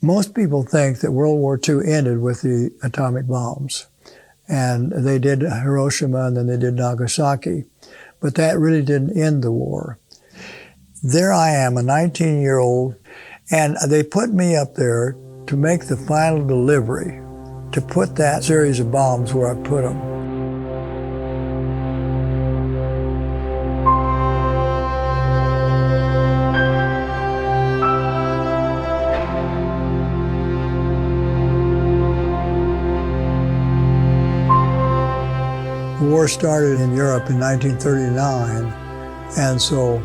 Most people think that World War II ended with the atomic bombs. And they did Hiroshima and then they did Nagasaki. But that really didn't end the war. There I am, a 19-year-old, and they put me up there to make the final delivery, to put that series of bombs where I put them. The war started in Europe in 1939, and so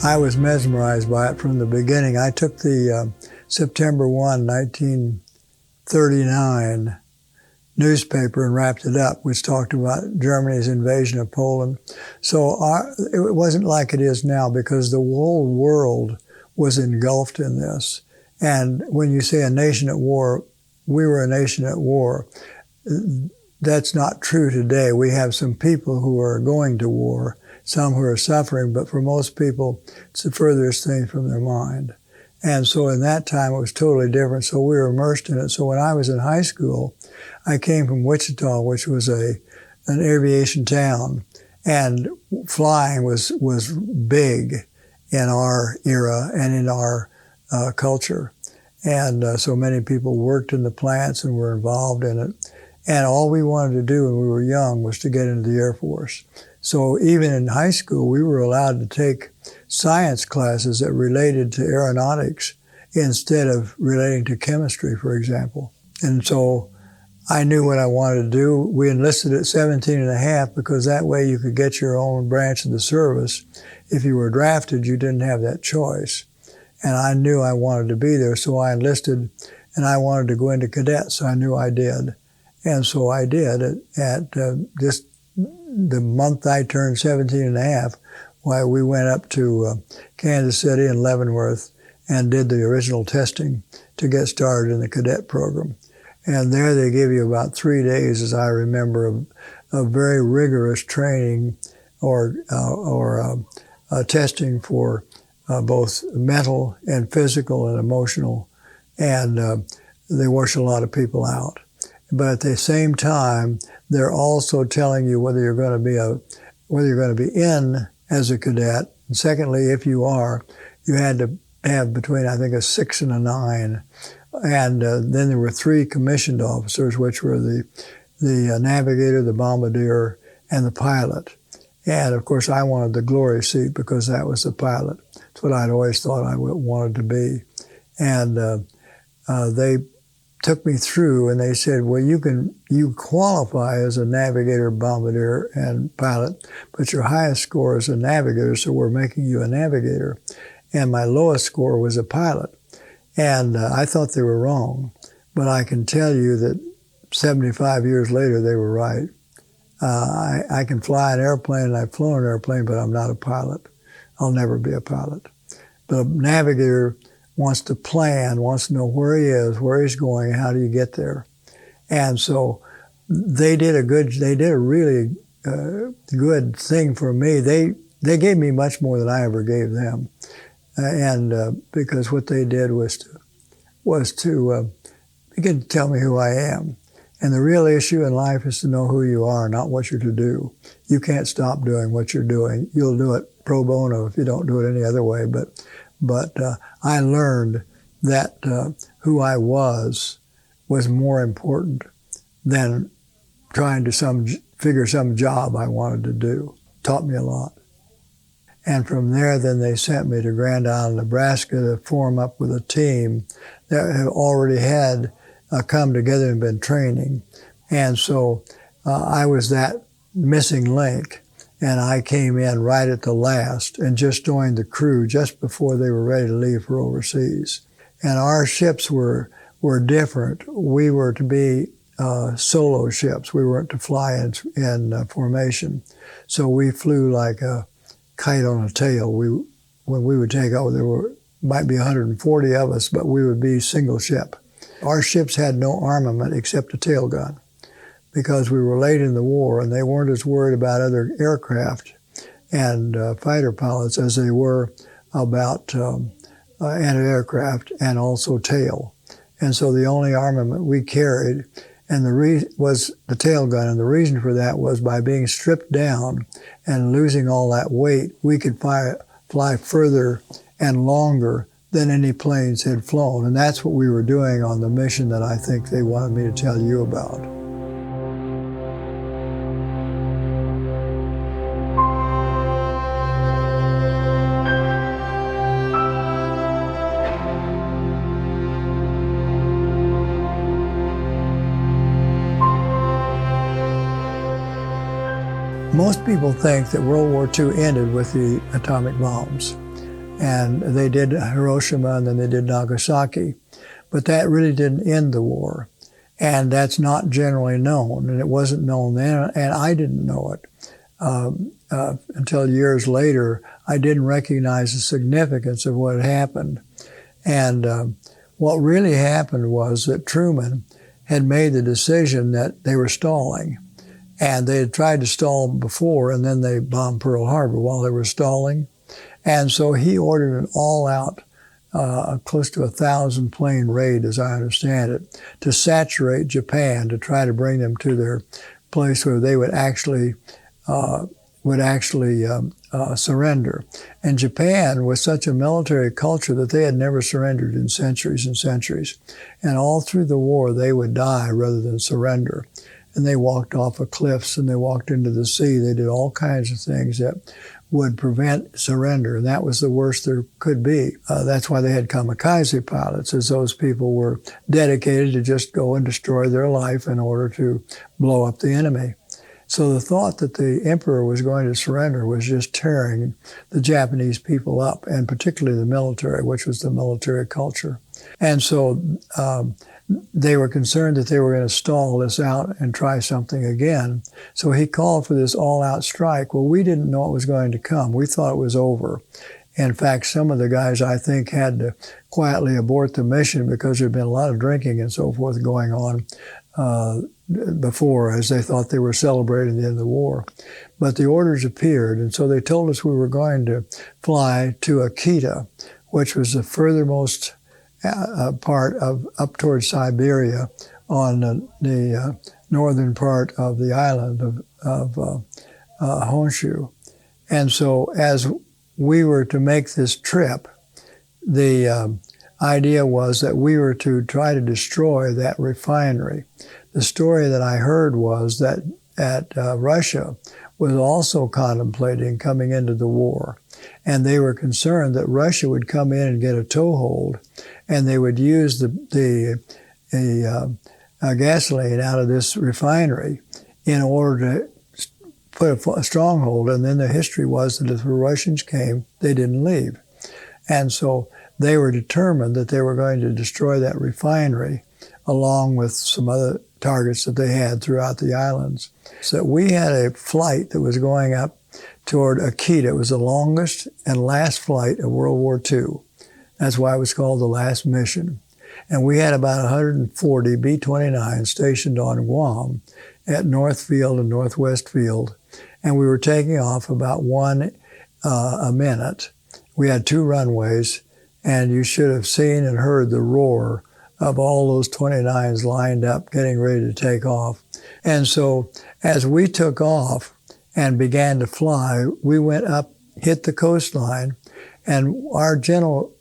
I was mesmerized by it from the beginning. I took the September 1, 1939 newspaper and wrapped it up, which talked about Germany's invasion of Poland. So it wasn't like it is now, because the whole world was engulfed in this. And when you say a nation at war, we were a nation at war. That's not true today. We have some people who are going to war, some who are suffering, but for most people, it's the furthest thing from their mind. And so in that time, it was totally different. So we were immersed in it. So when I was in high school, I came from Wichita, which was an aviation town, and flying was big in our era and in our culture. And so many people worked in the plants and were involved in it. And all we wanted to do when we were young was to get into the Air Force. So even in high school, we were allowed to take science classes that related to aeronautics instead of relating to chemistry, for example. And so I knew what I wanted to do. We enlisted at 17 and a half because that way you could get your own branch of the service. If you were drafted, you didn't have that choice. And I knew I wanted to be there, so I enlisted, and I wanted to go into cadets, so I knew I did. And so I did. At just the month I turned 17 and a half, we went up to Kansas City and Leavenworth and did the original testing to get started in the cadet program. And there they give you about 3 days, as I remember, of very rigorous training or testing for both mental and physical and emotional. And they wash a lot of people out. But at the same time, they're also telling you whether you're going to be in as a cadet. And secondly, if you are, you had to have between, I think, a 6 and a 9. And then there were 3 commissioned officers, which were the navigator, the bombardier, and the pilot. And of course, I wanted the glory seat because that was the pilot. It's what I'd always thought I wanted to be. And they took me through, and they said, well, you qualify as a navigator, bombardier, and pilot, but your highest score is a navigator, so we're making you a navigator. And my lowest score was a pilot. And I thought they were wrong, but I can tell you that 75 years later, they were right. I can fly an airplane, and I've flown an airplane, but I'm not a pilot. I'll never be a pilot. But a navigator wants to plan, wants to know where he is, where he's going, and how do you get there. And so they did a really good thing for me. They gave me much more than I ever gave them. Because what they did was to begin to tell me who I am. And the real issue in life is to know who you are, not what you're to do. You can't stop doing what you're doing. You'll do it pro bono if you don't do it any other way. But I learned that who I was more important than trying to figure some job I wanted to do. Taught me a lot. And from there, then they sent me to Grand Island, Nebraska to form up with a team that had already had come together and been training. And so I was that missing link. And I came in right at the last and just joined the crew just before they were ready to leave for overseas. And our ships were different. We were to be solo ships. We weren't to fly in formation. So we flew like a kite on a tail. When we would take off, might be 140 of us, but we would be single ship. Our ships had no armament except a tail gun, because we were late in the war and they weren't as worried about other aircraft and fighter pilots as they were about anti-aircraft and also tail. And so the only armament we carried was the tail gun. And the reason for that was by being stripped down and losing all that weight, we could fly further and longer than any planes had flown. And that's what we were doing on the mission that I think they wanted me to tell you about. Most people think that World War II ended with the atomic bombs. And they did Hiroshima and then they did Nagasaki. But that really didn't end the war. And that's not generally known. And it wasn't known then, and I didn't know it. Until years later, I didn't recognize the significance of what had happened. And what really happened was that Truman had made the decision that they were stalling. And they had tried to stall before, and then they bombed Pearl Harbor while they were stalling. And so he ordered an all-out, close to 1,000 plane raid, as I understand it, to saturate Japan, to try to bring them to their place where they would actually surrender. And Japan was such a military culture that they had never surrendered in centuries and centuries. And all through the war, they would die rather than surrender. And they walked off of cliffs and they walked into the sea. They did all kinds of things that would prevent surrender, and that was the worst there could be. That's why they had kamikaze pilots, as those people were dedicated to just go and destroy their life in order to blow up the enemy. So the thought that the emperor was going to surrender was just tearing the Japanese people up, and particularly the military, which was the military culture. And so they were concerned that they were going to stall this out and try something again. So he called for this all-out strike. Well, we didn't know it was going to come. We thought it was over. In fact, some of the guys, I think, had to quietly abort the mission because there had been a lot of drinking and so forth going on before, as they thought they were celebrating the end of the war. But the orders appeared, and so they told us we were going to fly to Akita, which was the furthermost part of up towards Siberia on the northern part of the island of Honshu. And so as we were to make this trip, the idea was that we were to try to destroy that refinery. The story that I heard was that Russia was also contemplating coming into the war. And they were concerned that Russia would come in and get a toehold, and they would use the gasoline out of this refinery in order to put a stronghold. And then the history was that if the Russians came, they didn't leave. And so they were determined that they were going to destroy that refinery along with some other targets that they had throughout the islands. So we had a flight that was going up toward Akita. It was the longest and last flight of World War II. That's why it was called the last mission. And we had about 140 B-29s stationed on Guam at North Field and Northwest Field. And we were taking off about one a minute. We had 2 runways, and you should have seen and heard the roar of all those 29s lined up, getting ready to take off. And so as we took off and began to fly, we went up, hit the coastline, and our general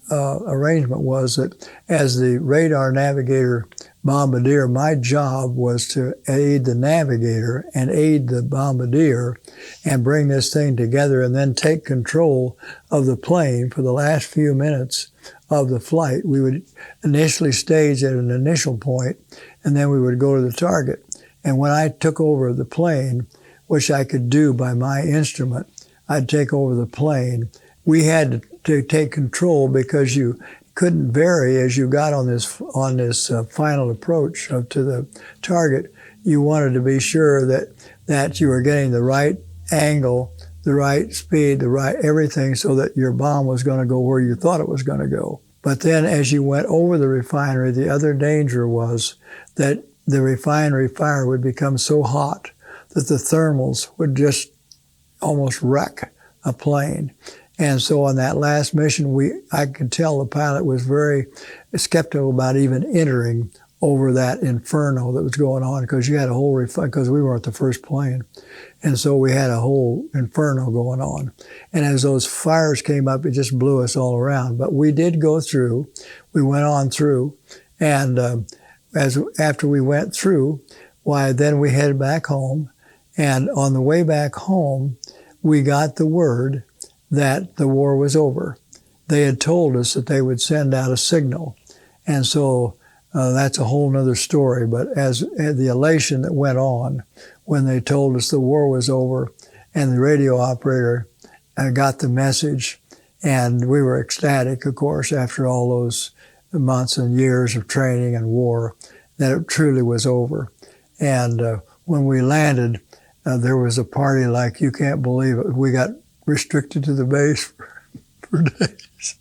arrangement was that as the radar navigator bombardier, my job was to aid the navigator and aid the bombardier and bring this thing together and then take control of the plane for the last few minutes of the flight. We would initially stage at an initial point, and then we would go to the target. And when I took over the plane, which I could do by my instrument, I'd take over the plane. We had to take control because you couldn't vary as you got on this final approach to the target. You wanted to be sure that you were getting the right angle, the right speed, the right everything, so that your bomb was going to go where you thought it was going to go. But then as you went over the refinery, the other danger was that the refinery fire would become so hot that the thermals would just almost wreck a plane. And so on that last mission, I could tell the pilot was very skeptical about even entering over that inferno that was going on, because you had a whole, because we weren't the first plane. And so we had a whole inferno going on. And as those fires came up, it just blew us all around. But we did go through, we went on through, and after we went through, then we headed back home. And on the way back home, we got the word that the war was over. They had told us that they would send out a signal. And so that's a whole nother story. But as the elation that went on when they told us the war was over, and the radio operator got the message, and we were ecstatic, of course, after all those months and years of training and war, that it truly was over. And when we landed, there was a party like you can't believe it. We got restricted to the base for days.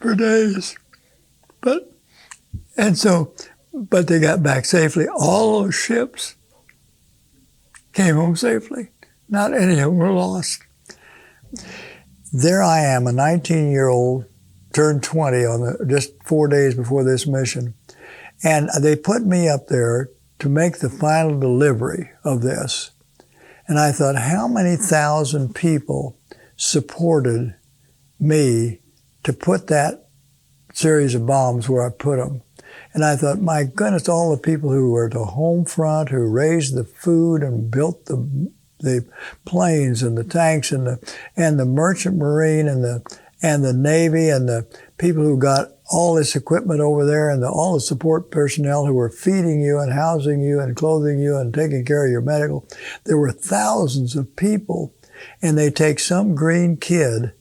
For days. But they got back safely. All those ships came home safely. Not any of them were lost. There I am, a 19-year-old, turned 20 just 4 days before this mission. And they put me up there to make the final delivery of this. And I thought, how many thousand people supported me to put that series of bombs where I put them? And I thought, my goodness, all the people who were at the home front, who raised the food and built the planes and the tanks and the merchant marine and the Navy and the people who got all this equipment over there, and all the support personnel who were feeding you and housing you and clothing you and taking care of your medical. There were thousands of people, and they take some green kid,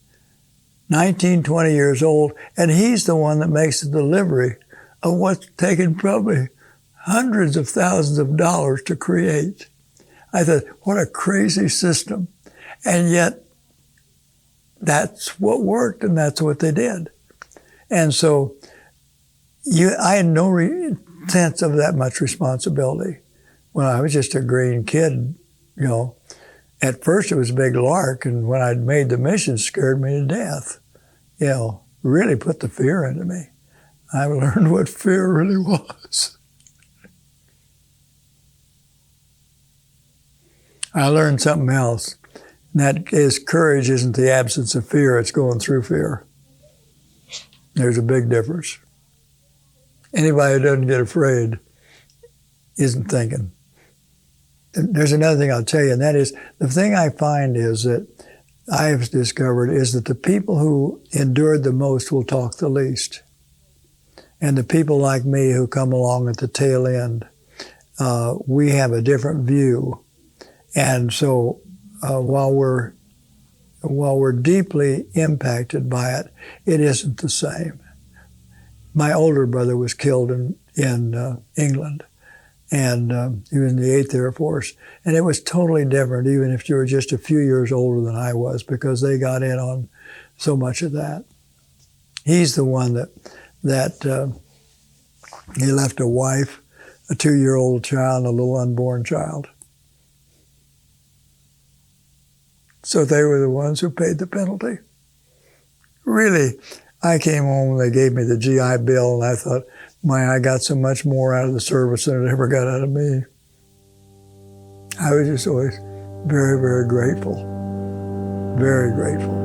19, 20 years old, and he's the one that makes the delivery of what's taken probably hundreds of thousands of dollars to create. I thought, what a crazy system. And yet, that's what worked, and that's what they did. And so I had no sense of that much responsibility when I was just a green kid, you know. At first it was a big lark, and when I'd made the mission, it scared me to death. You know, really put the fear into me. I learned what fear really was. I learned something else, and that is courage isn't the absence of fear, it's going through fear. There's a big difference. Anybody who doesn't get afraid isn't thinking. And there's another thing I'll tell you, and that is, the thing I find is that I have discovered is that the people who endured the most will talk the least. And the people like me who come along at the tail end, we have a different view. And so while we're deeply impacted by it, it isn't the same. My older brother was killed in England, and he was in the 8th Air Force, and it was totally different, even if you were just a few years older than I was, because they got in on so much of that. He's the one that he left a wife, a 2-year-old child, and a little unborn child. So they were the ones who paid the penalty. Really, I came home and they gave me the GI Bill, and I thought, I got so much more out of the service than it ever got out of me. I was just always very, very grateful. Very grateful.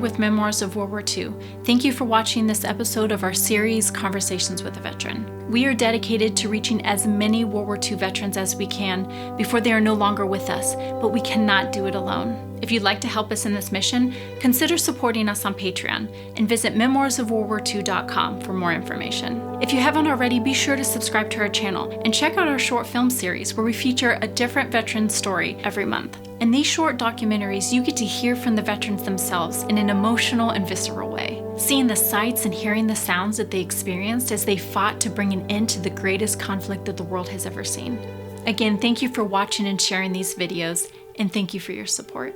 With Memoirs of World War II. Thank you for watching this episode of our series, Conversations with a Veteran. We are dedicated to reaching as many World War II veterans as we can before they are no longer with us, but we cannot do it alone. If you'd like to help us in this mission, consider supporting us on Patreon and visit memoirsofworldwar2.com for more information. If you haven't already, be sure to subscribe to our channel and check out our short film series where we feature a different veteran story every month. In these short documentaries, you get to hear from the veterans themselves in an emotional and visceral way, seeing the sights and hearing the sounds that they experienced as they fought to bring an end to the greatest conflict that the world has ever seen. Again, thank you for watching and sharing these videos, and thank you for your support.